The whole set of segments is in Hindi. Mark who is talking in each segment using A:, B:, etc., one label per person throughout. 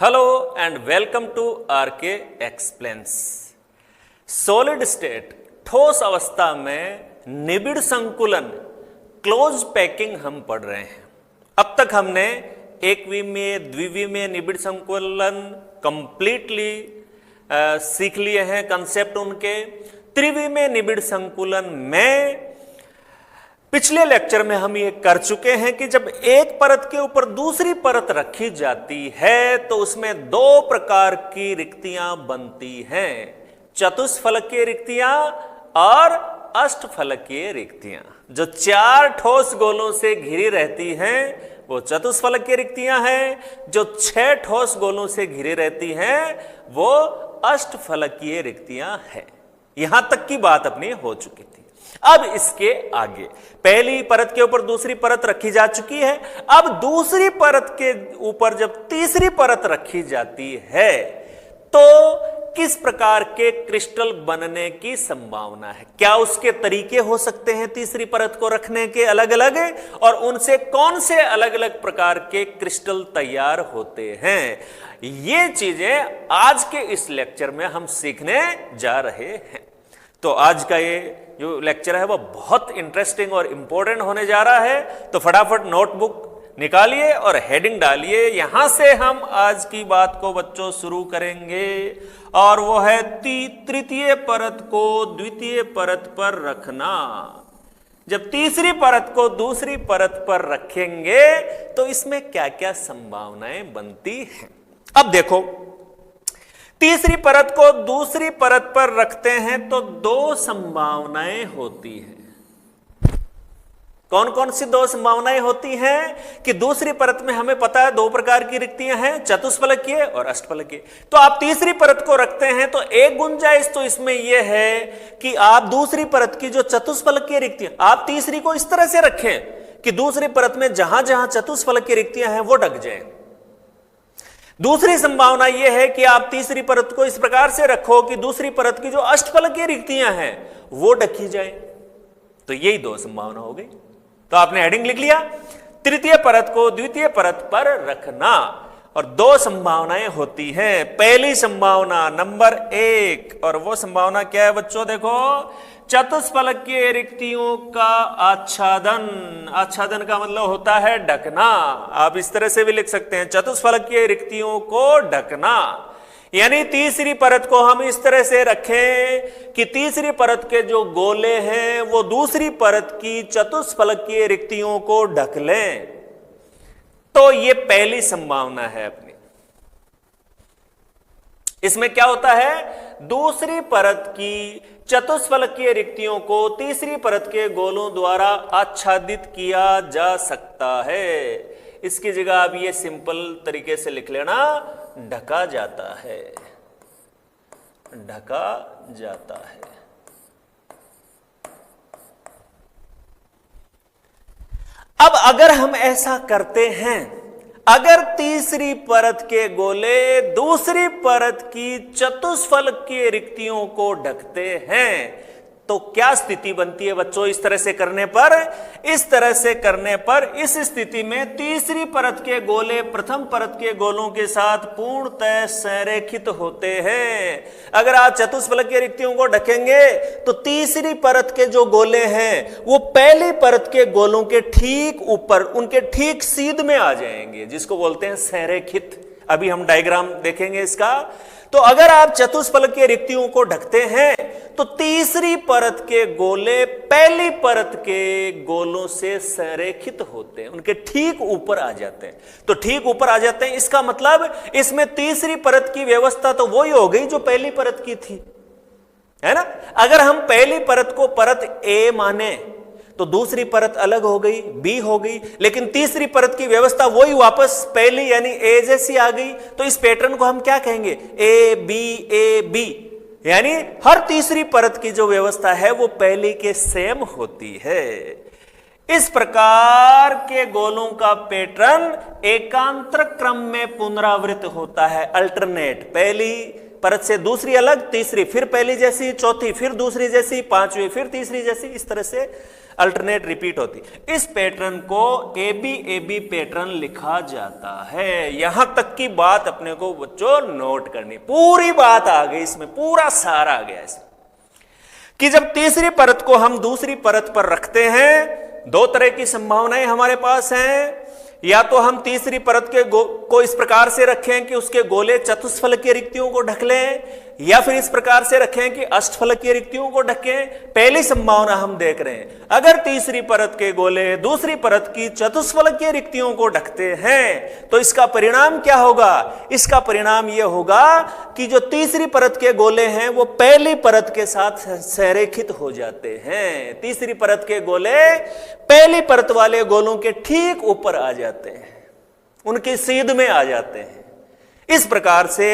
A: Hello and welcome to RK Explains. Solid state ठोस अवस्था में निबिड़ संकुलन क्लोज पैकिंग हम पढ़ रहे हैं। अब तक हमने एकविमीय द्विविमीय निबिड़ संकुलन कंप्लीटली सीख लिए हैं कंसेप्ट उनके। त्रिविमीय निबिड़ संकुलन में पिछले लेक्चर में हम ये कर चुके हैं कि जब एक परत के ऊपर दूसरी परत रखी जाती है तो उसमें दो प्रकार की रिक्तियां बनती हैं, चतुष्फलकीय रिक्तियां और अष्टफलकीय रिक्तियां। जो चार ठोस गोलों से घिरी रहती हैं वो चतुष्फलकीय रिक्तियां हैं, जो 6 ठोस गोलों से घिरी रहती हैं वो अष्टफलकीय रिक्तियां हैं। यहां तक की बात अपनी हो चुकी थी। अब इसके आगे पहली परत के ऊपर दूसरी परत रखी जा चुकी है। अब दूसरी परत के ऊपर जब तीसरी परत रखी जाती है तो किस प्रकार के क्रिस्टल बनने की संभावना है, क्या उसके तरीके हो सकते हैं तीसरी परत को रखने के अलग अलग, और उनसे कौन से अलग अलग प्रकार के क्रिस्टल तैयार होते हैं, ये चीजें आज के इस लेक्चर में हम सीखने जा रहे हैं। तो आज का ये जो लेक्चर है वो बहुत इंटरेस्टिंग और इंपॉर्टेंट होने जा रहा है। तो फटाफट नोटबुक निकालिए और हेडिंग डालिए। यहां से हम आज की बात को बच्चों शुरू करेंगे और वो है तृतीय परत को द्वितीय परत पर रखना। जब तीसरी परत को दूसरी परत पर रखेंगे तो इसमें क्या क्या संभावनाएं बनती हैं। अब देखो, तीसरी परत को दूसरी परत पर रखते हैं तो दो संभावनाएं होती हैं। कौन कौन सी दो संभावनाएं होती हैं कि दूसरी परत में हमें पता है दो प्रकार की रिक्तियां हैं, चतुष्फलकीय और अष्टफलकीय। तो आप तीसरी परत को रखते हैं तो एक गुंजाइश तो इसमें यह है कि आप दूसरी परत की जो चतुष्फलकीय रिक्तियां, आप तीसरी को इस तरह से रखें कि दूसरी परत में जहां जहां चतुष्फलकीय रिक्तियां हैं वो ढक जाए। दूसरी संभावना यह है कि आप तीसरी परत को इस प्रकार से रखो कि दूसरी परत की जो अष्टफलकीय रिक्तियां हैं वो ढकी जाए। तो यही दो संभावना हो गई। तो आपने हेडिंग लिख लिया, तृतीय परत को द्वितीय परत पर रखना। और दो संभावनाएं होती हैं। पहली संभावना नंबर 1, और वो संभावना क्या है बच्चों, देखो, चतुष्फलकीय रिक्तियों का आच्छादन। आच्छादन का मतलब होता है ढकना। आप इस तरह से भी लिख सकते हैं, चतुष्फलकीय रिक्तियों को ढकना। यानी तीसरी परत को हम इस तरह से रखें कि तीसरी परत के जो गोले हैं वो दूसरी परत की चतुष्फलकीय रिक्तियों को ढक लें। तो ये पहली संभावना है अपनी। इसमें क्या होता है, दूसरी परत की चतुष्फलकीय रिक्तियों को तीसरी परत के गोलों द्वारा आच्छादित किया जा सकता है। इसकी जगह आप ये सिंपल तरीके से लिख लेना, ढका जाता है, ढका जाता है। अब अगर हम ऐसा करते हैं, अगर तीसरी परत के गोले दूसरी परत की चतुष्फलकीय रिक्तियों को ढकते हैं तो क्या स्थिति बनती है बच्चों इस तरह से करने पर? इस तरह से करने पर इस स्थिति में तीसरी परत के गोले प्रथम परत के गोलों के साथ पूर्णतः संरेखित होते हैं। अगर आप चतुष्फलकीय रिक्तियों को ढकेंगे तो तीसरी परत के जो गोले हैं वो पहली परत के गोलों के ठीक ऊपर, उनके ठीक सीध में आ जाएंगे, जिसको बोलते हैं संरेखित। अभी हम डायग्राम देखेंगे इसका। तो अगर आप चतुष्फलकीय रिक्तियों को ढकते हैं तो तीसरी परत के गोले पहली परत के गोलों से संरेखित होते हैं, उनके ठीक ऊपर आ जाते हैं। तो ठीक ऊपर आ जाते हैं, इसका मतलब इसमें तीसरी परत की व्यवस्था तो वही हो गई जो पहली परत की थी, है ना। अगर हम पहली परत को परत ए माने तो दूसरी परत अलग हो गई, बी हो गई, लेकिन तीसरी परत की व्यवस्था वही वापस पहली यानी ए जैसी आ गई। तो इस पैटर्न को हम क्या कहेंगे, ए बी, यानी हर तीसरी परत की जो व्यवस्था है वो पहली के सेम होती है। इस प्रकार के गोलों का पैटर्न एकांतर क्रम में पुनरावृत्त होता है, अल्टरनेट। पहली परत से दूसरी अलग, तीसरी फिर पहली जैसी, चौथी फिर दूसरी जैसी, पांचवी फिर तीसरी जैसी, इस तरह से अल्टरनेट रिपीट होती। इस पैटर्न को AB पैटर्न लिखा जाता है। यहां तक की बात अपने को बच्चों नोट करनी, पूरी बात आ गई इसमें, पूरा सार आ गया इसमें कि जब तीसरी परत को हम दूसरी परत पर रखते हैं, दो तरह की संभावनाएं हमारे पास हैं। या तो हम तीसरी परत के को इस प्रकार से रखें कि उसके गोले चतुष्फलकीय रिक्तियों को ढक लें, या फिर इस प्रकार से रखें कि अष्टफलकीय रिक्तियों को ढकें। पहली संभावना हम देख रहे हैं, अगर तीसरी परत के गोले दूसरी परत की चतुष्फलकीय रिक्तियों को ढकते हैं तो इसका परिणाम क्या होगा? इसका परिणाम यह होगा कि जो तीसरी परत के गोले हैं वो पहली परत के साथ संरेखित हो जाते हैं। तीसरी परत के गोले पहली परत वाले गोलों के ठीक ऊपर आ जाते हैं, उनकी सीध में आ जाते हैं। इस प्रकार से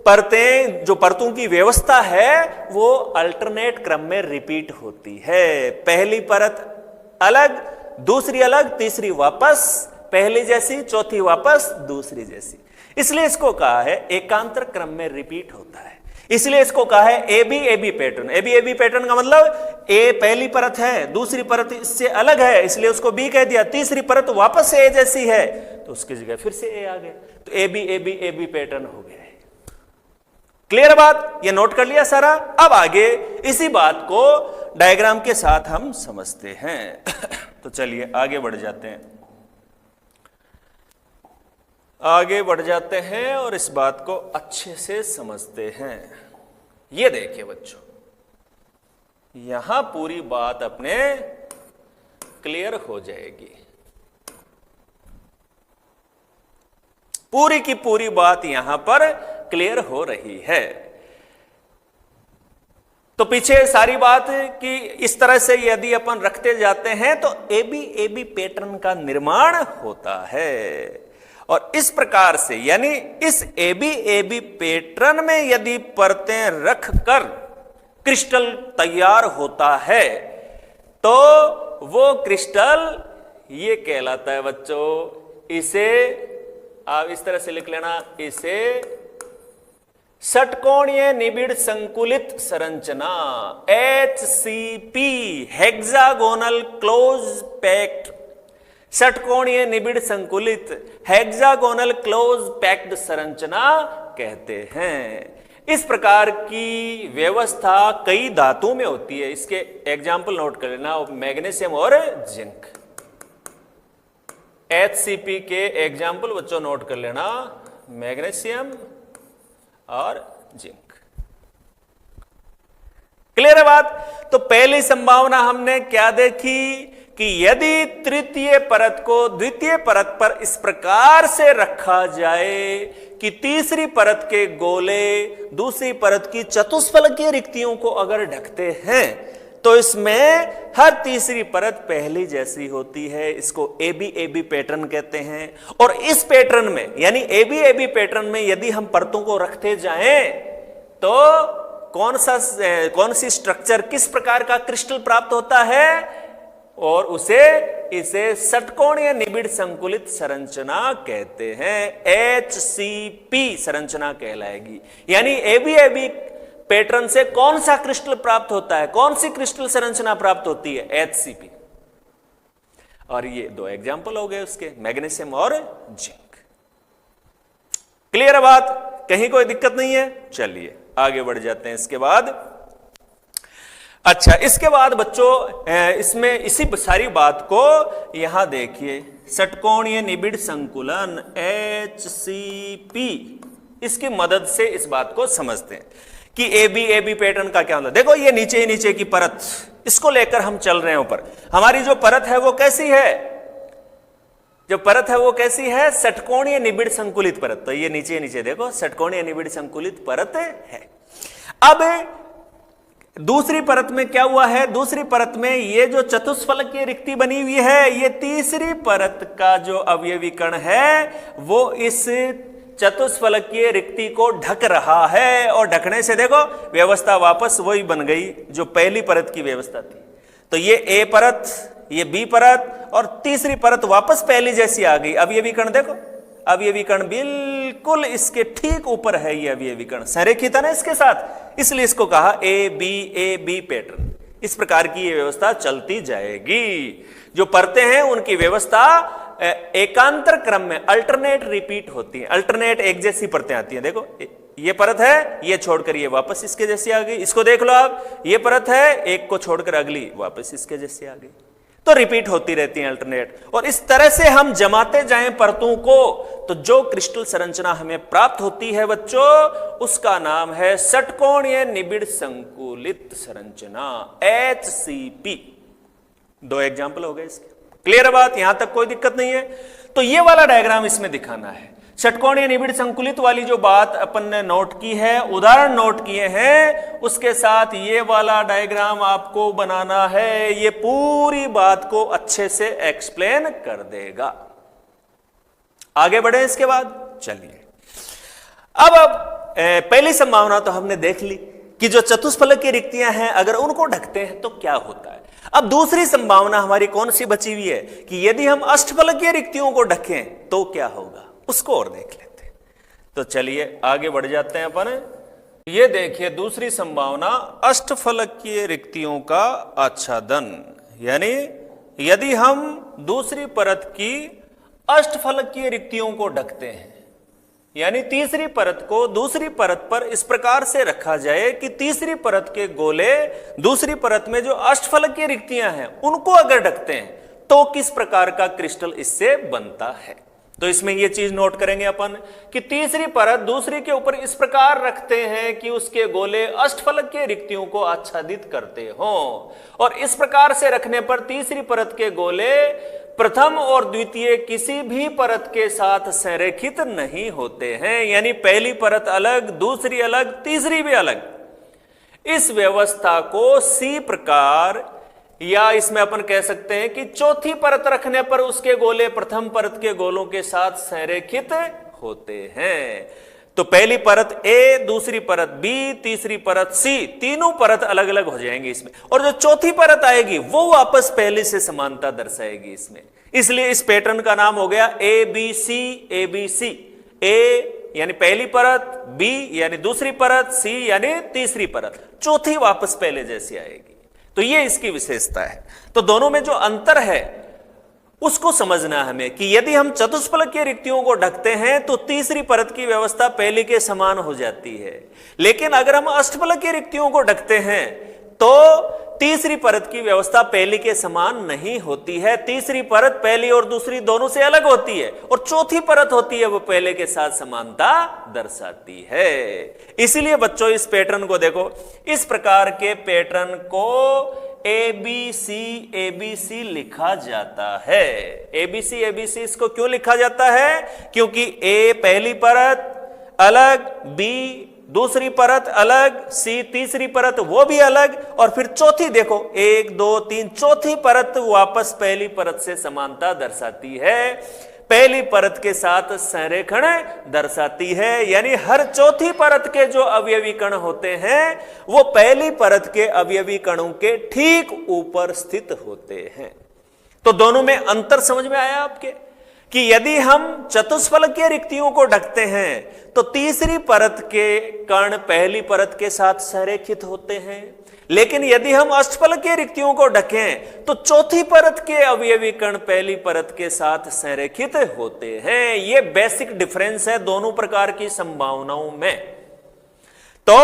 A: परतें, जो परतों की व्यवस्था है वो अल्टरनेट क्रम में रिपीट होती है। पहली परत अलग, दूसरी अलग, तीसरी वापस पहली जैसी, चौथी वापस दूसरी जैसी। इसलिए इसको कहा है एकांतर क्रम में रिपीट होता है। इसलिए इसको कहा है AB पैटर्न। AB पैटर्न का मतलब A पहली परत है, दूसरी परत इससे अलग है, इसलिए उसको B कह दिया। तीसरी परत वापस से A जैसी है तो उसकी जगह फिर से A आ गया, तो AB पैटर्न हो गया। क्लियर बात? ये नोट कर लिया सारा। अब आगे इसी बात को डायग्राम के साथ हम समझते हैं। तो चलिए आगे बढ़ जाते हैं, आगे बढ़ जाते हैं और इस बात को अच्छे से समझते हैं। ये देखिए बच्चों, यहां पूरी बात अपने क्लियर हो जाएगी। पूरी की पूरी बात यहां पर क्लियर हो रही है। तो पीछे सारी बात कि इस तरह से यदि अपन रखते जाते हैं तो AB पैटर्न का निर्माण होता है। और इस प्रकार से, यानी इस AB पैटर्न में यदि परतें रखकर क्रिस्टल तैयार होता है तो वो क्रिस्टल ये कहलाता है बच्चों, इसे आप इस तरह से लिख लेना, इसे षटकोणीय निबिड़ संकुलित संरचना HCP, हेक्सागोनल क्लोज पैक्ड, षटकोणीय निबिड़ संकुलित हेक्सागोनल क्लोज पैक्ड संरचना कहते हैं। इस प्रकार की व्यवस्था कई धातुओं में होती है। इसके एग्जाम्पल नोट कर लेना, मैग्नीशियम और जिंक। HCP के एग्जाम्पल बच्चों नोट कर लेना, मैग्नीशियम और जिंक। क्लियर है बात? तो पहली संभावना हमने क्या देखी कि यदि तृतीय परत को द्वितीय परत पर इस प्रकार से रखा जाए कि तीसरी परत के गोले दूसरी परत की चतुष्फलकीय रिक्तियों को अगर ढकते हैं तो इसमें हर तीसरी परत पहली जैसी होती है। इसको AB पैटर्न कहते हैं। और इस पैटर्न में, यानी AB पैटर्न में यदि हम परतों को रखते जाएं तो कौन सी स्ट्रक्चर, किस प्रकार का क्रिस्टल प्राप्त होता है, और इसे षटकोणीय निबिड़ संकुलित संरचना कहते हैं। HCP संरचना कहलाएगी। यानी AB पैटर्न से कौन सा क्रिस्टल प्राप्त होता है, कौन सी क्रिस्टल संरचना प्राप्त होती है? HCP। और ये दो एग्जाम्पल हो गए उसके, मैग्नीशियम और जिंक। क्लियर है बात? कहीं कोई दिक्कत नहीं है? चलिए आगे बढ़ जाते हैं। इसके बाद अच्छा, इसके बाद बच्चों इसमें इसी सारी बात को यहां देखिए, षटकोणीय निबिड़ संकुलन HCP, इसकी मदद से इस बात को समझते हैं कि AB पैटर्न का क्या मतलब। देखो ये नीचे ही नीचे की परत, इसको लेकर हम चल रहे हैं ऊपर। हमारी जो परत है वो कैसी है? जो परत है वो कैसी है? षटकोणीय निबिड़ संकुलित परत। तो ये नीचे नीचे देखो षटकोणीय निबिड़ संकुलित परत है। अब दूसरी परत में क्या हुआ है? दूसरी परत में ये जो चतुष्फलकीय रिक्ति बनी हुई है, ये तीसरी परत का जो अवयवी कण है वो इस चतुष्फलकीय रिक्ति को ढक रहा है। और ढकने से देखो व्यवस्था वापस वही बन गई जो पहली परत की व्यवस्था थी। तो ये A परत, ये B परत और तीसरी परत वापस पहली जैसी आ गई। अवयवी कण देखो, अवयवी कण बिल्कुल इसके ठीक ऊपर है। ये अवयवी कण संरेखित है ना इसके साथ, इसलिए इसको कहा AB पैटर्न। इस प्रकार की ये व्यवस्था चलती जाएगी। जो परतें हैं उनकी व्यवस्था एकांतर क्रम में अल्टरनेट रिपीट होती है, अल्टरनेट एक जैसी परतें आती हैं। देखो ये परत है, ये छोड़कर ये वापस इसके जैसी आ गई, इसको देख लो आप, ये परत है, एक को छोड़कर अगली वापस इसके जैसी आ गई, तो रिपीट होती रहती है अल्टरनेट। और इस तरह से हम जमाते जाएं परतों को, तो जो क्रिस्टल संरचना हमें प्राप्त होती है बच्चों, उसका नाम है षटकोणीय निबिड़ संकुलित संरचना, HCP। 2 एग्जाम्पल हो गए इसके। क्लियर है बात, यहां तक कोई दिक्कत नहीं है। तो ये वाला डायग्राम इसमें दिखाना है, षटकोणीय निबिड़ संकुलित वाली जो बात अपन ने नोट की है, उदाहरण नोट किए हैं, उसके साथ ये वाला डायग्राम आपको बनाना है। ये पूरी बात को अच्छे से एक्सप्लेन कर देगा। आगे बढ़े इसके बाद, चलिए अब पहली संभावना तो हमने देख ली कि जो चतुष्फलक की रिक्तियां हैं अगर उनको ढकते हैं तो क्या होता है। अब दूसरी संभावना हमारी कौन सी बची हुई है कि यदि हम अष्टफलकीय रिक्तियों को ढकें तो क्या होगा, उसको और देख लेते हैं। तो चलिए आगे बढ़ जाते हैं अपन। ये देखिए दूसरी संभावना, अष्टफलकीय रिक्तियों का आच्छादन, यानी यदि हम दूसरी परत की अष्टफलकीय रिक्तियों को ढकते हैं, यानी तीसरी परत को दूसरी परत पर इस प्रकार से रखा जाए कि तीसरी परत के गोले दूसरी परत में जो अष्टफलकीय रिक्तियां हैं उनको अगर ढकते हैं तो किस प्रकार का क्रिस्टल इससे बनता है। तो इसमें यह चीज नोट करेंगे अपन कि तीसरी परत दूसरी के ऊपर इस प्रकार रखते हैं कि उसके गोले अष्टफलकीय रिक्तियों को आच्छादित करते हों, और इस प्रकार से रखने पर तीसरी परत के गोले प्रथम और द्वितीय किसी भी परत के साथ संरेखित नहीं होते हैं, यानी पहली परत अलग, दूसरी अलग, तीसरी भी अलग। इस व्यवस्था को सी प्रकार, या इसमें अपन कह सकते हैं कि चौथी परत रखने पर उसके गोले प्रथम परत के गोलों के साथ संरेखित होते हैं। तो पहली परत ए, दूसरी परत बी, तीसरी परत सी, तीनों परत अलग अलग हो जाएंगी इसमें, और जो चौथी परत आएगी वो वापस पहले से समानता दर्शाएगी इसमें। इसलिए इस पैटर्न का नाम हो गया ABC ABC। ए यानी पहली परत, बी यानी दूसरी परत, सी यानी तीसरी परत, चौथी वापस पहले जैसी आएगी। तो ये इसकी विशेषता है। तो दोनों में जो अंतर है उसको समझना हमें कि यदि हम चतुष्फलकीय रिक्तियों को ढकते हैं तो तीसरी परत की व्यवस्था पहली के समान हो जाती है, लेकिन अगर हम अष्टफलकीय रिक्तियों को ढकते हैं तो तीसरी परत की व्यवस्था पहली के समान नहीं होती है। तीसरी परत पहली और दूसरी दोनों से अलग होती है, और चौथी परत होती है वो पहले के साथ समानता दर्शाती है। इसलिए बच्चों इस पैटर्न को देखो, इस प्रकार के पैटर्न को ABC ABC लिखा जाता है। ABC ABC इसको क्यों लिखा जाता है? क्योंकि ए पहली परत अलग, बी दूसरी परत अलग, सी तीसरी परत वो भी अलग, और फिर चौथी देखो 1 2 3 चौथी परत वापस पहली परत से समानता दर्शाती है, पहली परत के साथ संरेखण दर्शाती है। यानी हर चौथी परत के जो अवयवी कण होते हैं वो पहली परत के अवयवी कणों के ठीक ऊपर स्थित होते हैं। तो दोनों में अंतर समझ में आया आपके कि यदि हम चतुष्फलकीय रिक्तियों को ढकते हैं तो तीसरी परत के कण पहली परत के साथ संरेखित होते हैं, लेकिन यदि हम अष्टफलकीय रिक्तियों को ढकें तो चौथी परत के अवयवी कण पहली परत के साथ संरेखित होते हैं। यह बेसिक डिफरेंस है दोनों प्रकार की संभावनाओं में। तो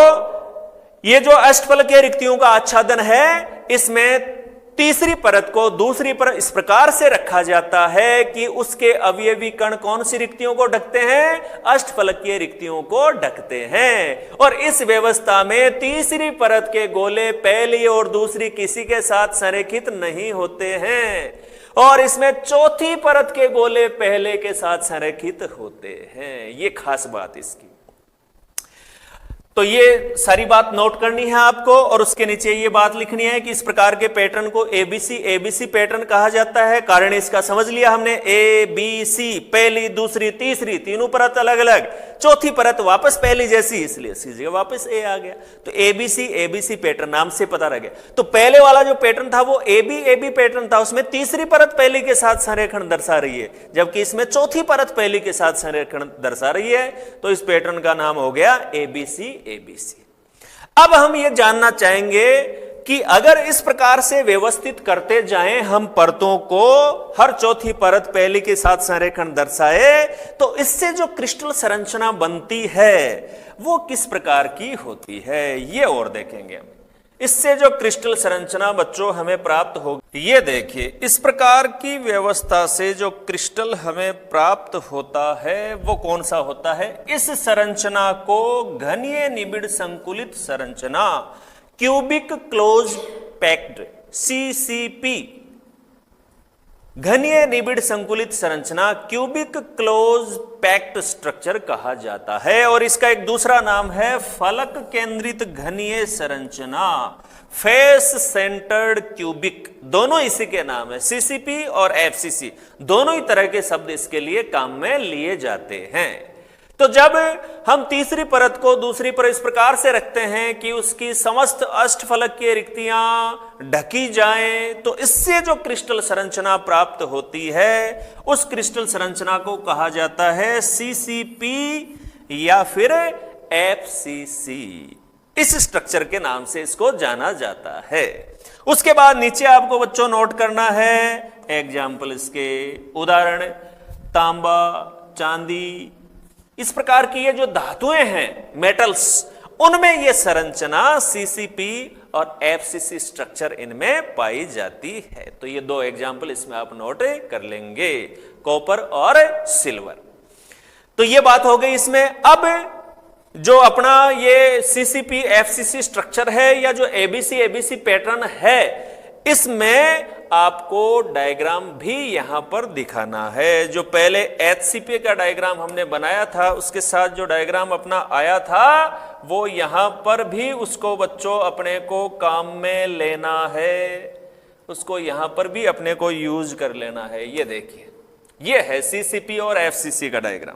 A: यह जो अष्टफलकीय रिक्तियों का आच्छादन है, इसमें तीसरी परत को दूसरी परत इस प्रकार से रखा जाता है कि उसके अवयवी कण कौन सी रिक्तियों को ढकते हैं? अष्टफलकीय रिक्तियों को ढकते हैं। और इस व्यवस्था में तीसरी परत के गोले पहली और दूसरी किसी के साथ संरेखित नहीं होते हैं, और इसमें चौथी परत के गोले पहले के साथ संरेखित होते हैं। ये खास बात इसकी। तो ये सारी बात नोट करनी है आपको, और उसके नीचे ये बात लिखनी है कि इस प्रकार के पैटर्न को ABC ABC पैटर्न कहा जाता है। कारण इसका समझ लिया हमने, ABC पहली दूसरी तीसरी तीनों परत अलग अलग, चौथी परत वापस पहली जैसी, इसलिए इसी जगह वापस ए आ गया। तो ABC ABC पैटर्न नाम से पता रह गया। तो पहले वाला जो पैटर्न था वो AB पैटर्न था, उसमें तीसरी परत पहली के साथ संरेखण दर्शा रही है, जबकि इसमें चौथी परत पहली के साथ संरेखण दर्शा रही है। तो इस पैटर्न का नाम हो गया ABC ABC। अब हम ये जानना चाहेंगे कि अगर इस प्रकार से व्यवस्थित करते जाएं हम परतों को, हर चौथी परत पहली के साथ संरेखण दर्शाए, तो इससे जो क्रिस्टल संरचना बनती है वो किस प्रकार की होती है ये और देखेंगे हम। इससे जो क्रिस्टल संरचना बच्चों हमें प्राप्त होगी, ये देखिए इस प्रकार की व्यवस्था से जो क्रिस्टल हमें प्राप्त होता है वो कौन सा होता है? इस संरचना को घनीय निबिड़ संकुलित संरचना, क्यूबिक क्लोज पैक्ड, सीसीपी, घनीय निबिड़ संकुलित संरचना, क्यूबिक क्लोज पैक्ड स्ट्रक्चर कहा जाता है। और इसका एक दूसरा नाम है फलक केंद्रित घनीय संरचना, फेस सेंटर्ड क्यूबिक, दोनों इसी के नाम है। सीसीपी और एफसीसी दोनों ही तरह के शब्द इसके लिए काम में लिए जाते हैं। तो जब हम तीसरी परत को दूसरी पर इस प्रकार से रखते हैं कि उसकी समस्त अष्टफलक की रिक्तियां ढकी जाएं, तो इससे जो क्रिस्टल संरचना प्राप्त होती है उस क्रिस्टल संरचना को कहा जाता है सीसीपी या फिर एफसीसी। इस स्ट्रक्चर के नाम से इसको जाना जाता है। उसके बाद नीचे आपको बच्चों नोट करना है एग्जाम्पल, इसके उदाहरण तांबा, चांदी, इस प्रकार की ये जो धातुएं हैं मेटल्स, उनमें ये संरचना सीसीपी और एफसीसी स्ट्रक्चर इनमें पाई जाती है। तो ये दो एग्जाम्पल इसमें आप नोट कर लेंगे, कॉपर और सिल्वर। तो ये बात हो गई इसमें। अब जो अपना ये सीसीपी एफसीसी स्ट्रक्चर है या जो एबीसी पैटर्न है, इसमें आपको डायग्राम भी यहां पर दिखाना है। जो पहले एचसीपी का डायग्राम हमने बनाया था उसके साथ जो डायग्राम अपना आया था वो यहां पर भी उसको बच्चों अपने को काम में लेना है, उसको यहां पर भी अपने को यूज कर लेना है। ये देखिए ये है सीसीपी और एफसीसी का डायग्राम।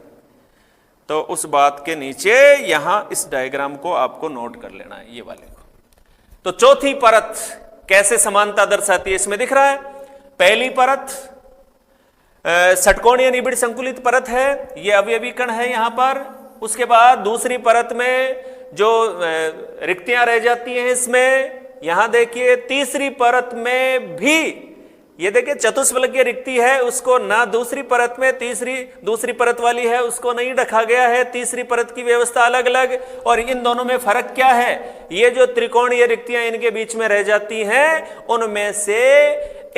A: तो उस बात के नीचे यहां इस डायग्राम को आपको नोट कर लेना है, ये वाले को। तो चौथी परत कैसे समानता दर्शाती है इसमें दिख रहा है। पहली परत षटकोणीय निबिड़ संकुलित परत है, ये अवयवी कण है यहां पर। उसके बाद दूसरी परत में जो रिक्तियां रह जाती हैं इसमें, यहां देखिए तीसरी परत में भी ये देखिए चतुष्फलकीय रिक्ति है, उसको ना दूसरी परत में दूसरी परत वाली है उसको नहीं रखा गया है। तीसरी परत की व्यवस्था अलग अलग। और इन दोनों में फर्क क्या है? ये जो त्रिकोणीय रिक्तियां इनके बीच में रह जाती हैं, उनमें से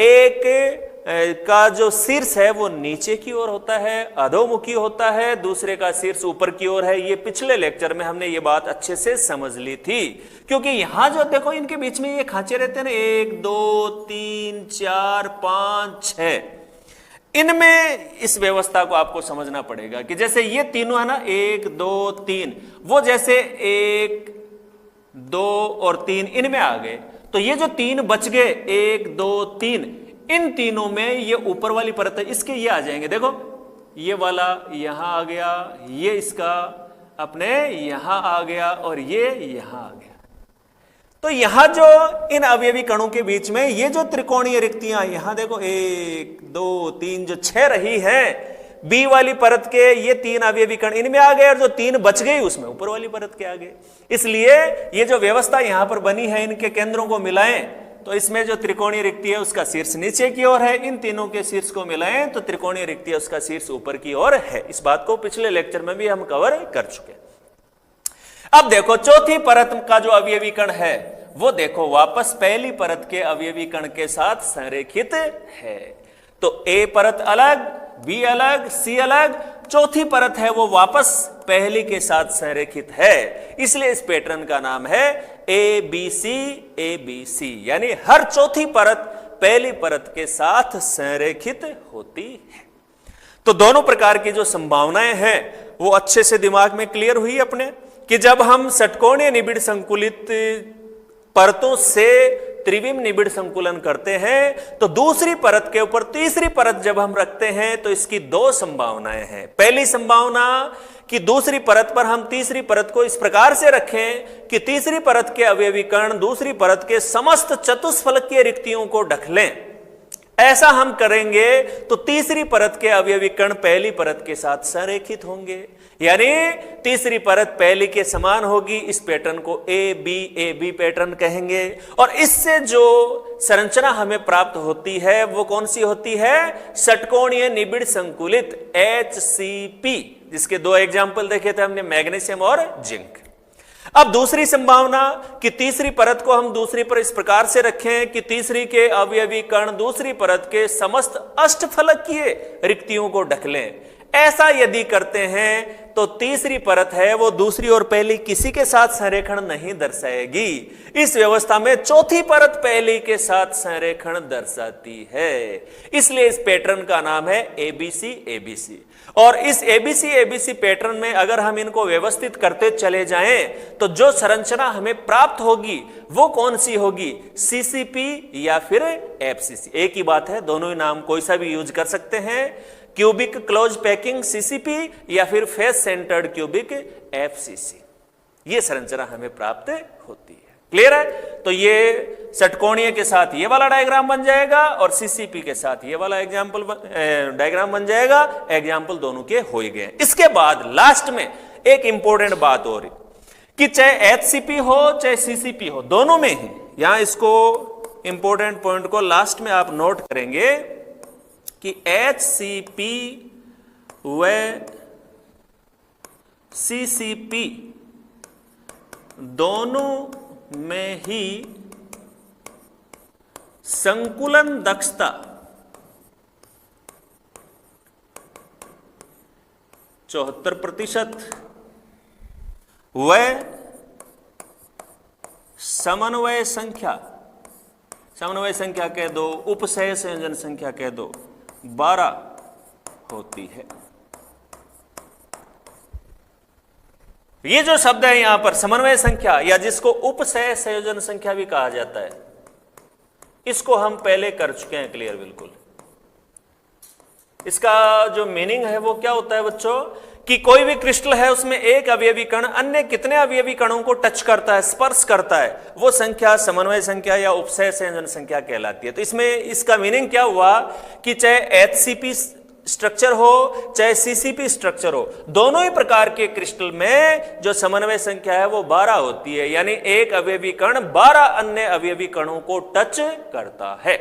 A: एक का जो शीर्ष है वो नीचे की ओर होता है, अधोमुखी होता है, दूसरे का शीर्ष ऊपर की ओर है। ये पिछले लेक्चर में हमने ये बात अच्छे से समझ ली थी। क्योंकि यहां जो देखो इनके बीच में ये खांचे रहते हैं ना, 1 2 3 4 5 6, इनमें इस व्यवस्था को आपको समझना पड़ेगा कि जैसे ये तीनों है ना 1 2 3, वो जैसे 1 2 और 3 इनमें आ गए, तो ये जो 3 बच गए 1 2 3, इन तीनों में ये ऊपर वाली परत है, इसके ये आ जाएंगे। देखो ये वाला यहां आ गया, ये इसका अपने यहां आ गया और ये यहां आ गया। तो यहां जो इन अवयवी कणों के बीच में ये जो त्रिकोणीय रिक्तियां यहां देखो 1 2 3 जो 6 रही है, बी वाली परत के ये 3 अवयवी कण इनमें आ गए और जो 3 बच गई उसमें ऊपर वाली परत के आ गए। इसलिए ये जो व्यवस्था यहां पर बनी है, इनके केंद्रों को मिलाएं तो इसमें जो त्रिकोणीय रिक्ति है उसका शीर्ष नीचे की ओर है, इन तीनों के शीर्ष को मिलाएं तो त्रिकोणीय रिक्ति है उसका शीर्ष ऊपर की ओर है। इस बात को पिछले लेक्चर में भी हम कवर कर चुके। अब देखो चौथी परत का जो अवयवी कण है वो देखो वापस पहली परत के अवयवी कण के साथ संरेखित है। तो ए परत अलग, बी अलग, सी अलग, चौथी परत है वो वापस पहली के साथ संरेखित है। इसलिए इस पैटर्न का नाम है एबीसी, यानी हर चौथी परत पहली परत के साथ संरेखित होती है। तो दोनों प्रकार की जो संभावनाएं हैं वो अच्छे से दिमाग में क्लियर हुई अपने, कि जब हम षटकोणीय निबिड़ संकुलित परतों से त्रिविम निबिड़ संकुलन करते हैं तो दूसरी परत के ऊपर तीसरी परत जब हम रखते हैं तो इसकी दो संभावनाएं हैं। पहली संभावना कि दूसरी परत पर हम तीसरी परत को इस प्रकार से रखें कि तीसरी परत के अवयवी कण दूसरी परत के समस्त चतुष्फलकीय रिक्तियों को ढक लें। ऐसा हम करेंगे तो तीसरी परत के अवयवी कण पहली परत के साथ संरेखित होंगे, यानी तीसरी परत पहली के समान होगी। इस पैटर्न को ए बी पैटर्न कहेंगे। और इससे जो संरचना हमें प्राप्त होती है वो कौन सी होती है? षटकोणीय निबिड़ संकुलित HCP, जिसके दो एग्जाम्पल देखे थे हमने, मैग्नीशियम और जिंक। अब दूसरी संभावना कि तीसरी परत को हम दूसरी पर इस प्रकार से रखें कि तीसरी के अवयवी कण दूसरी परत के समस्त अष्टफलकीय रिक्तियों को ढक लें। ऐसा यदि करते हैं तो तीसरी परत है वो दूसरी और पहली किसी के साथ संरेखण नहीं दर्शाएगी। इस व्यवस्था में चौथी परत पहली के साथ संरेखण दर्शाती है। इसलिए इस पैटर्न का नाम है ABC। और इस ABC पैटर्न में अगर हम इनको व्यवस्थित करते चले जाएं तो जो संरचना हमें प्राप्त होगी वो कौन सी होगी? CCP या फिर FCC। एक ही बात है, दोनों ही नाम कोई सा भी यूज कर सकते हैं। क्यूबिक क्लोज पैकिंग CCP या फिर फेस सेंटर्ड क्यूबिक FCC। ये संरचना हमें प्राप्त होती है। क्लियर है? तो ये षटकोणीय के साथ ये वाला डायग्राम बन जाएगा और CCP के साथ ये वाला एग्जाम्पल डायग्राम बन जाएगा। एग्जाम्पल दोनों के हो ही गए। इसके बाद लास्ट में एक इंपॉर्टेंट बात हो रही कि चाहे HCP हो चाहे CCP हो, दोनों में ही, यहां इसको इंपॉर्टेंट पॉइंट को लास्ट में आप नोट करेंगे कि HCP व CCP दोनों में ही संकुलन दक्षता 74% व समन्वय संख्या कह दो, उपसय संयोजन संख्या कह दो, 12 होती है। ये जो शब्द है यहां पर समन्वय संख्या या जिसको उपसय संयोजन संख्या भी कहा जाता है, इसको हम पहले कर चुके हैं क्लियर बिल्कुल। इसका जो मीनिंग है वो क्या होता है बच्चों कि कोई भी क्रिस्टल है उसमें एक अवयवी कण अन्य कितने अवयवी कणों को टच करता है, स्पर्श करता है, वो संख्या समन्वय संख्या या उपसय संयोजन संख्या कहलाती है। तो इसमें इसका मीनिंग क्या हुआ कि चाहे HCP स्ट्रक्चर हो चाहे CCP स्ट्रक्चर हो, दोनों ही प्रकार के क्रिस्टल में जो समन्वय संख्या है वो 12 होती है, यानी एक अवयवी कण 12 अन्य अवयवी कणों को टच करता है।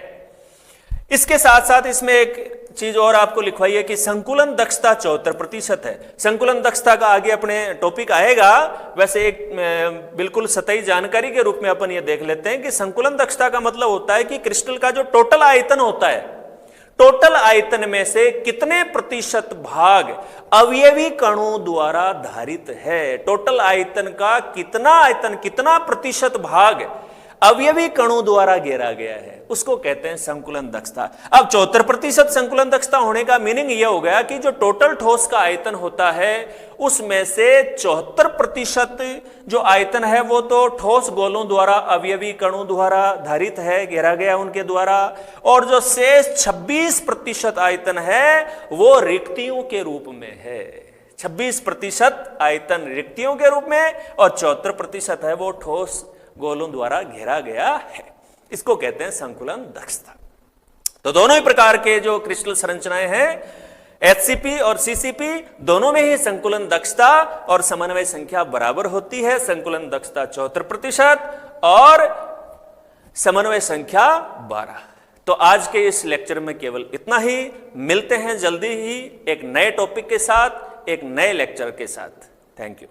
A: इसके साथ साथ इसमें एक चीज और आपको लिखवाई है कि संकुलन दक्षता 74% है। संकुलन दक्षता का आगे अपने टॉपिक आएगा। वैसे एक बिल्कुल सतही जानकारी के रूप में अपन ये देख लेते हैं कि संकुलन दक्षता का मतलब होता है कि क्रिस्टल का जो टोटल आयतन होता है, टोटल आयतन में से कितने प्रतिशत भाग अवयवी कणों द्वारा धारित है। टोटल आयतन का कितना प्रतिशत भाग अवयवी कणों द्वारा घेरा गया है, उसको कहते हैं संकुलन दक्षता। अब 74% संकुलन दक्षता होने का मीनिंग यह हो गया कि जो टोटल ठोस का आयतन होता है उसमें से 74% जो आयतन है वो तो ठोस गोलों द्वारा अवयवी कणों द्वारा धारित है, घेरा गया उनके द्वारा, और जो शेष 26% आयतन है वो रिक्तियों के रूप में है। 26% आयतन रिक्तियों के रूप में और 74% है वो ठोस गोलों द्वारा घेरा गया है। इसको कहते हैं संकुलन दक्षता। तो दोनों ही प्रकार के जो क्रिस्टल संरचनाएं हैं HCP और CCP, दोनों में ही संकुलन दक्षता और समन्वय संख्या बराबर होती है। संकुलन दक्षता 74% और समन्वय संख्या 12। तो आज के इस लेक्चर में केवल इतना ही। मिलते हैं जल्दी ही एक नए टॉपिक के साथ, एक नए लेक्चर के साथ। Thank you.